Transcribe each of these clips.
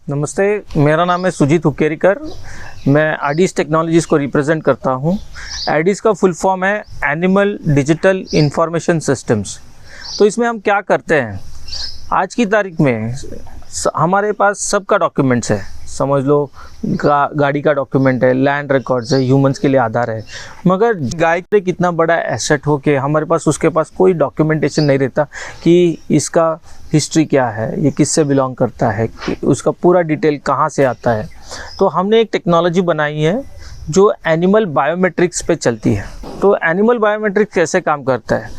नमस्ते, मेरा नाम है सुजीत हुक्केरीकर। मैं एडीज टेक्नोलॉजीज़ को रिप्रेजेंट करता हूँ। एडीज का फुल फॉर्म है एनिमल डिजिटल इंफॉर्मेशन सिस्टम्स। तो इसमें हम क्या करते हैं, आज की तारीख में हमारे पास सबका डॉक्यूमेंट्स है। समझ लो गाड़ी का डॉक्यूमेंट है, लैंड रिकॉर्ड्स है, ह्यूमंस के लिए आधार है। मगर गाय के कितना बड़ा एसेट हो के हमारे पास उसके पास कोई डॉक्यूमेंटेशन नहीं रहता कि इसका हिस्ट्री क्या है, ये किससे बिलोंग करता है, कि उसका पूरा डिटेल कहाँ से आता है। तो हमने एक टेक्नोलॉजी बनाई है जो एनिमल बायोमेट्रिक्स पे चलती है। तो एनिमल बायोमेट्रिक्स कैसे काम करता है?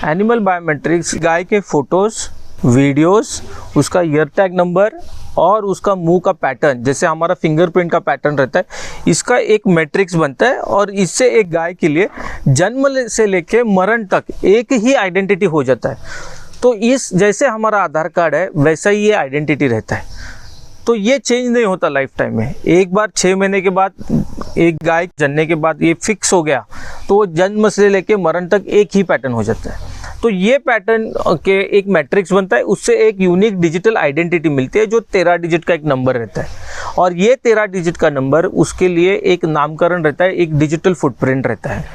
एनिमल बायोमेट्रिक्स गाय के फ़ोटोज़, वीडियोस, उसका ईयर टैग नंबर और उसका मुंह का पैटर्न, जैसे हमारा फिंगरप्रिंट का पैटर्न रहता है, इसका एक मैट्रिक्स बनता है। और इससे एक गाय के लिए जन्म से लेके मरण तक एक ही आइडेंटिटी हो जाता है। तो इस जैसे हमारा आधार कार्ड है वैसा ही ये आइडेंटिटी रहता है। तो ये चेंज नहीं होता लाइफ टाइम में। एक बार 6 महीने के बाद एक गाय जनने के बाद ये फिक्स हो गया तो वो जन्म से लेके मरण तक एक ही पैटर्न हो जाता है। तो ये पैटर्न के एक मैट्रिक्स बनता है, उससे एक यूनिक डिजिटल आइडेंटिटी मिलती है जो 13 डिजिट का एक नंबर रहता है। और ये 13 डिजिट का नंबर उसके लिए एक नामकरण रहता है, एक डिजिटल फुटप्रिंट रहता है।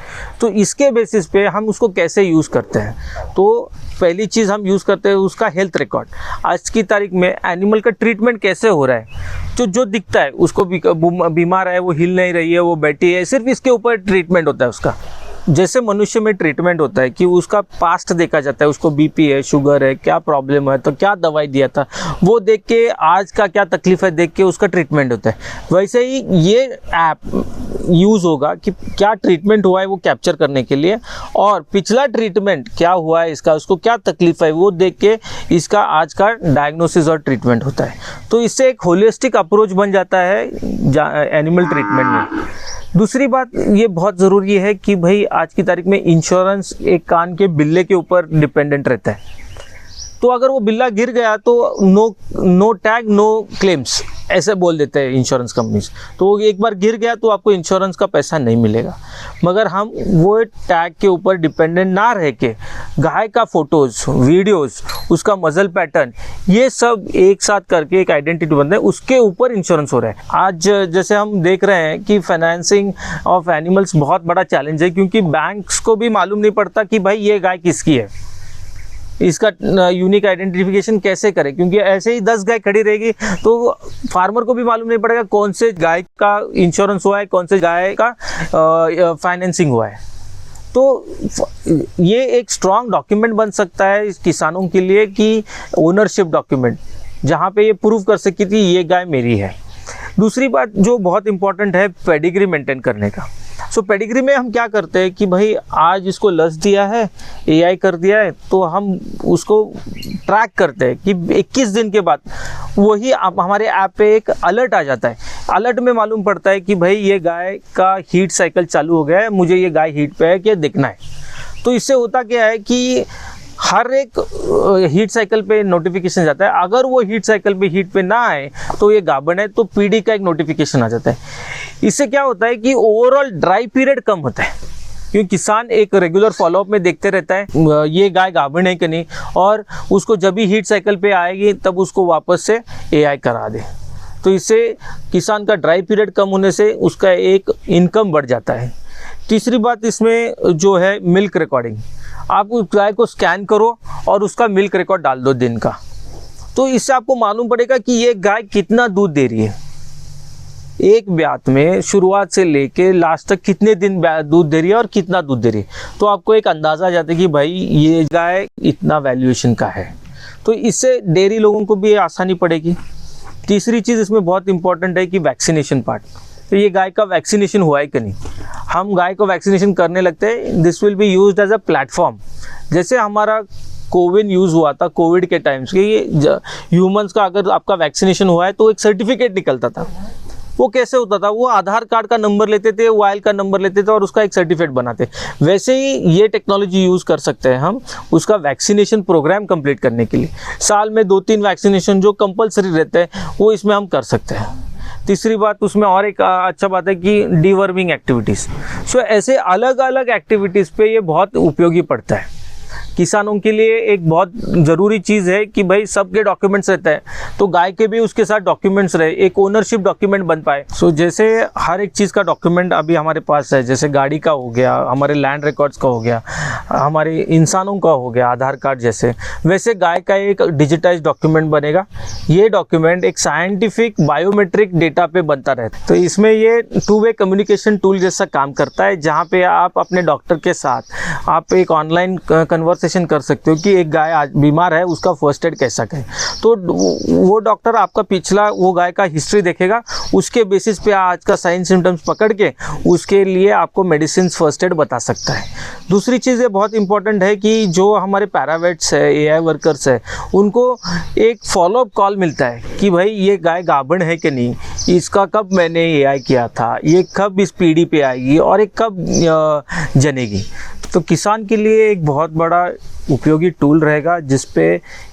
तो इसके बेसिस पे हम उसको कैसे यूज़ करते हैं, तो पहली चीज़ हम यूज़ करते हैं उसका हेल्थ रिकॉर्ड। आज की तारीख में एनिमल का ट्रीटमेंट कैसे हो रहा है, जो दिखता है उसको बीमार है, वो हिल नहीं रही है, वो बैठी है, सिर्फ इसके ऊपर ट्रीटमेंट होता है उसका। जैसे मनुष्य में ट्रीटमेंट होता है कि उसका पास्ट देखा जाता है, उसको बीपी है, शुगर है, क्या प्रॉब्लम है, तो क्या दवाई दिया था, वो देख के आज का क्या तकलीफ है देख के उसका ट्रीटमेंट होता है। वैसे ही ये ऐप यूज़ होगा कि क्या ट्रीटमेंट हुआ है वो कैप्चर करने के लिए, और पिछला ट्रीटमेंट क्या हुआ है इसका, उसको क्या तकलीफ है वो देख के इसका आज का डायग्नोसिस और ट्रीटमेंट होता है। तो इससे एक होलिस्टिक अप्रोच बन जाता है एनिमल ट्रीटमेंट में। दूसरी बात ये बहुत ज़रूरी है कि भाई आज की तारीख में इंश्योरेंस एक कान के बिल्ले के ऊपर डिपेंडेंट रहता है। तो अगर वो बिल्ला गिर गया तो नो टैग नो क्लेम्स ऐसे बोल देते हैं इंश्योरेंस कंपनीज। तो वो एक बार गिर गया तो आपको इंश्योरेंस का पैसा नहीं मिलेगा। मगर हम वो टैग के ऊपर डिपेंडेंट ना रह के गाय का फ़ोटोज़, वीडियोज़, उसका मजल पैटर्न, ये सब एक साथ करके एक आइडेंटिटी बनता है, उसके ऊपर इंश्योरेंस हो रहा है। आज जैसे हम देख रहे हैं कि फाइनेंसिंग ऑफ एनिमल्स बहुत बड़ा चैलेंज है, क्योंकि बैंक्स को भी मालूम नहीं पड़ता कि भाई ये गाय किसकी है, इसका यूनिक आइडेंटिफिकेशन कैसे करें। क्योंकि ऐसे ही 10 गाय खड़ी रहेगी तो फार्मर को भी मालूम नहीं पड़ेगा कौन से गाय का इंश्योरेंस हुआ है, कौन से गाय का फाइनेंसिंग हुआ है। तो ये एक स्ट्रॉन्ग डॉक्यूमेंट बन सकता है किसानों के लिए कि ओनरशिप डॉक्यूमेंट, जहाँ पे ये प्रूव कर सके कि ये गाय मेरी है। दूसरी बात जो बहुत इंपॉर्टेंट है, पेडिग्री मेंटेन करने का। सो पेडिग्री में हम क्या करते हैं कि भाई आज इसको लस दिया है, एआई कर दिया है, तो हम उसको ट्रैक करते हैं कि 21 दिन के बाद वही हमारे ऐप पे एक अलर्ट आ जाता है। अलर्ट में मालूम पड़ता है कि भाई ये गाय का हीट साइकिल चालू हो गया है, मुझे ये गाय हीट पे है कि देखना है। तो इससे होता क्या है कि हर एक हीट साइकिल पे नोटिफिकेशन जाता है। अगर वो हीट साइकिल पे हीट पे ना आए तो ये गाभण है, तो पीडी का एक नोटिफिकेशन आ जाता है। इससे क्या होता है कि ओवरऑल ड्राई पीरियड कम होता है, क्योंकि किसान एक रेगुलर फॉलोअप में देखते रहता है ये गाय गाभण है कि नहीं, और उसको जब भी हीट साइकिल पे आएगी तब उसको वापस से एआई करा दे। तो इससे किसान का ड्राई पीरियड कम होने से उसका एक इनकम बढ़ जाता है। तीसरी बात इसमें जो है मिल्क रिकॉर्डिंग। आप उस गाय को स्कैन करो और उसका मिल्क रिकॉर्ड डाल दो दिन का, तो इससे आपको मालूम पड़ेगा कि ये गाय कितना दूध दे रही है, एक ब्यात में शुरुआत से लेके लास्ट तक कितने दिन दूध दे रही है और कितना दूध दे रही है। तो आपको एक अंदाज़ा आ जाता है कि भाई ये गाय इतना वैल्यूएशन का है। तो इससे डेयरी लोगों को भी आसानी पड़ेगी। तीसरी चीज़ इसमें बहुत इंपॉर्टेंट है कि वैक्सीनेशन पार्ट। तो ये गाय का वैक्सीनेशन हुआ है कि नहीं, हम गाय को वैक्सीनेशन करने लगते हैं। This will be used as a platform. जैसे हमारा कोविन यूज़ हुआ था कोविड के टाइम्स के, ये ह्यूमंस का अगर आपका वैक्सीनेशन हुआ है तो एक सर्टिफिकेट निकलता था। वो कैसे होता था, वो आधार कार्ड का नंबर लेते थे, वाइल का नंबर लेते थे और उसका एक सर्टिफिकेट बनाते। वैसे ही ये टेक्नोलॉजी यूज़ कर सकते हैं हम उसका वैक्सीनेशन प्रोग्राम कंप्लीट करने के लिए। साल में 2-3 वैक्सीनेशन जो कंपलसरी रहते हैं वो इसमें हम कर सकते हैं। तीसरी बात उसमें और एक अच्छा बात है कि डीवर्मिंग एक्टिविटीज़। सो ऐसे अलग अलग एक्टिविटीज़ पे ये बहुत उपयोगी पड़ता है किसानों के लिए एक बहुत ज़रूरी चीज़ है कि भाई सबके डॉक्यूमेंट्स रहते हैं, तो गाय के भी उसके साथ डॉक्यूमेंट्स रहे, एक ओनरशिप डॉक्यूमेंट बन पाए। सो जैसे हर एक चीज़ का डॉक्यूमेंट अभी हमारे पास है, जैसे गाड़ी का हो गया, हमारे लैंड रिकॉर्ड्स का हो गया, हमारे इंसानों का हो गया आधार कार्ड जैसे, वैसे गाय का एक डिजिटाइज डॉक्यूमेंट बनेगा। ये डॉक्यूमेंट एक साइंटिफिक बायोमेट्रिक डेटा पे बनता रहता है। तो इसमें ये टू वे कम्युनिकेशन टूल जैसा काम करता है, जहाँ पे आप अपने डॉक्टर के साथ आप एक ऑनलाइन कन्वर्सेशन कर सकते हो कि एक गाय आज बीमार है, उसका फर्स्ट एड कैसा है। तो वो डॉक्टर आपका पिछला वो गाय का हिस्ट्री देखेगा, उसके बेसिस पे आज का साइन सिम्टम्स पकड़ के उसके लिए आपको मेडिसिन फर्स्ट एड बता सकता है। दूसरी चीज़ ये बहुत इंपॉर्टेंट है कि जो हमारे पैरावेट्स है, एआई वर्कर्स है, उनको एक फॉलोअप कॉल मिलता है कि भाई ये गाय गाभिन है कि नहीं, इसका कब मैंने एआई किया था, ये कब इस पीढ़ी पे आएगी और ये कब जनेगी। तो किसान के लिए एक बहुत बड़ा उपयोगी टूल रहेगा, जिस पे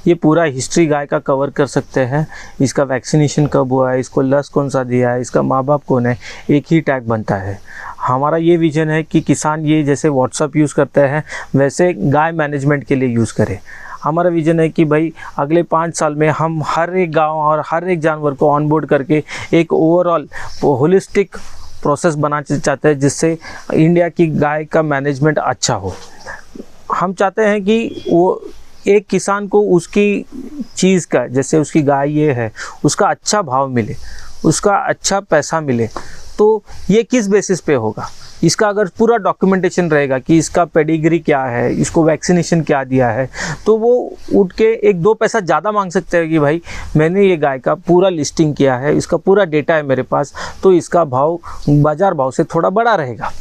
ये पूरा हिस्ट्री गाय का कवर कर सकते हैं। इसका वैक्सीनेशन कब हुआ है, इसको लस कौन सा दिया है, इसका माँ बाप कौन है, एक ही टैग बनता है। हमारा ये विजन है कि किसान ये जैसे व्हाट्सअप यूज़ करते हैं वैसे गाय मैनेजमेंट के लिए यूज़ करें। हमारा विजन है कि भाई अगले 5 साल में हम हर एक गाँव और हर एक जानवर को ऑनबोर्ड करके एक ओवरऑल होलिस्टिक प्रोसेस बनाना चाहते हैं, जिससे इंडिया की गाय का मैनेजमेंट अच्छा हो। हम चाहते हैं कि वो एक किसान को उसकी चीज़ का, जैसे उसकी गाय ये है, उसका अच्छा भाव मिले, उसका अच्छा पैसा मिले। तो ये किस बेसिस पे होगा, इसका अगर पूरा डॉक्यूमेंटेशन रहेगा कि इसका पेडिग्री क्या है, इसको वैक्सीनेशन क्या दिया है, तो वो उठ के 1-2 पैसा ज़्यादा मांग सकते हैं कि भाई मैंने ये गाय का पूरा लिस्टिंग किया है, इसका पूरा डेटा है मेरे पास, तो इसका भाव बाज़ार भाव से थोड़ा बड़ा रहेगा।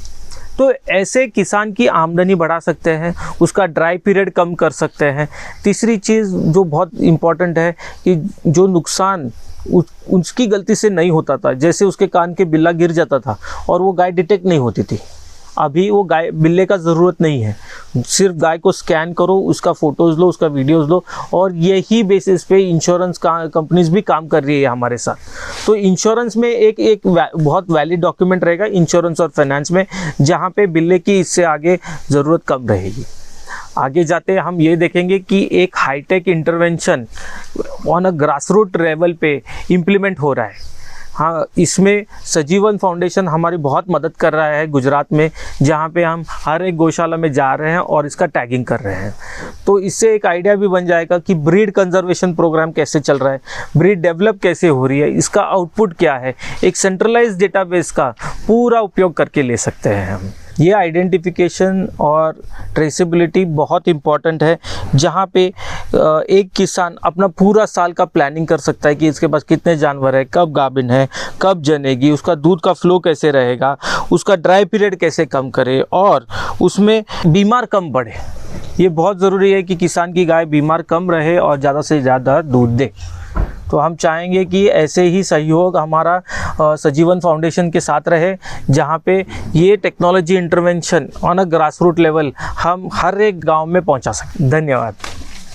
तो ऐसे किसान की आमदनी बढ़ा सकते हैं, उसका ड्राई पीरियड कम कर सकते हैं। तीसरी चीज़ जो बहुत इम्पॉर्टेंट है कि जो नुकसान उसकी गलती से नहीं होता था, जैसे उसके कान के बिल्ला गिर जाता था और वो गाय डिटेक्ट नहीं होती थी, अभी वो गाय बिल्ले का ज़रूरत नहीं है। सिर्फ गाय को स्कैन करो, उसका फ़ोटोज़ लो, उसका वीडियोज़ लो, और यही बेसिस पे इंश्योरेंस कंपनीज भी काम कर रही है हमारे साथ। तो इंश्योरेंस में एक बहुत वैलिड डॉक्यूमेंट रहेगा इंश्योरेंस और फाइनेंस में, जहाँ पे बिल्ले की इससे आगे ज़रूरत कम रहेगी। आगे जाते हम ये देखेंगे कि एक high tech intervention on a grassroot level पे इम्प्लीमेंट हो रहा है। हाँ, इसमें सजीवन फाउंडेशन हमारी बहुत मदद कर रहा है गुजरात में, जहाँ पे हम हर एक गौशाला में जा रहे हैं और इसका टैगिंग कर रहे हैं। तो इससे एक आइडिया भी बन जाएगा कि ब्रीड कंजर्वेशन प्रोग्राम कैसे चल रहा है, ब्रीड डेवलप कैसे हो रही है, इसका आउटपुट क्या है, एक सेंट्रलाइज्ड डेटाबेस का पूरा उपयोग करके ले सकते हैं हम। ये आइडेंटिफिकेशन और ट्रेसेबिलिटी बहुत इम्पॉर्टेंट है, जहाँ पे एक किसान अपना पूरा साल का प्लानिंग कर सकता है कि इसके पास कितने जानवर है, कब गाभिन है, कब जनेगी, उसका दूध का फ्लो कैसे रहेगा, उसका ड्राई पीरियड कैसे कम करे और उसमें बीमार कम बढ़े। ये बहुत ज़रूरी है कि किसान की गाय बीमार कम रहे और ज़्यादा से ज़्यादा दूध दे। तो हम चाहेंगे कि ऐसे ही सहयोग हमारा सजीवन फाउंडेशन के साथ रहे, जहाँ पे ये technology intervention on a grassroot level हम हर एक गांव में पहुंचा सकें। धन्यवाद।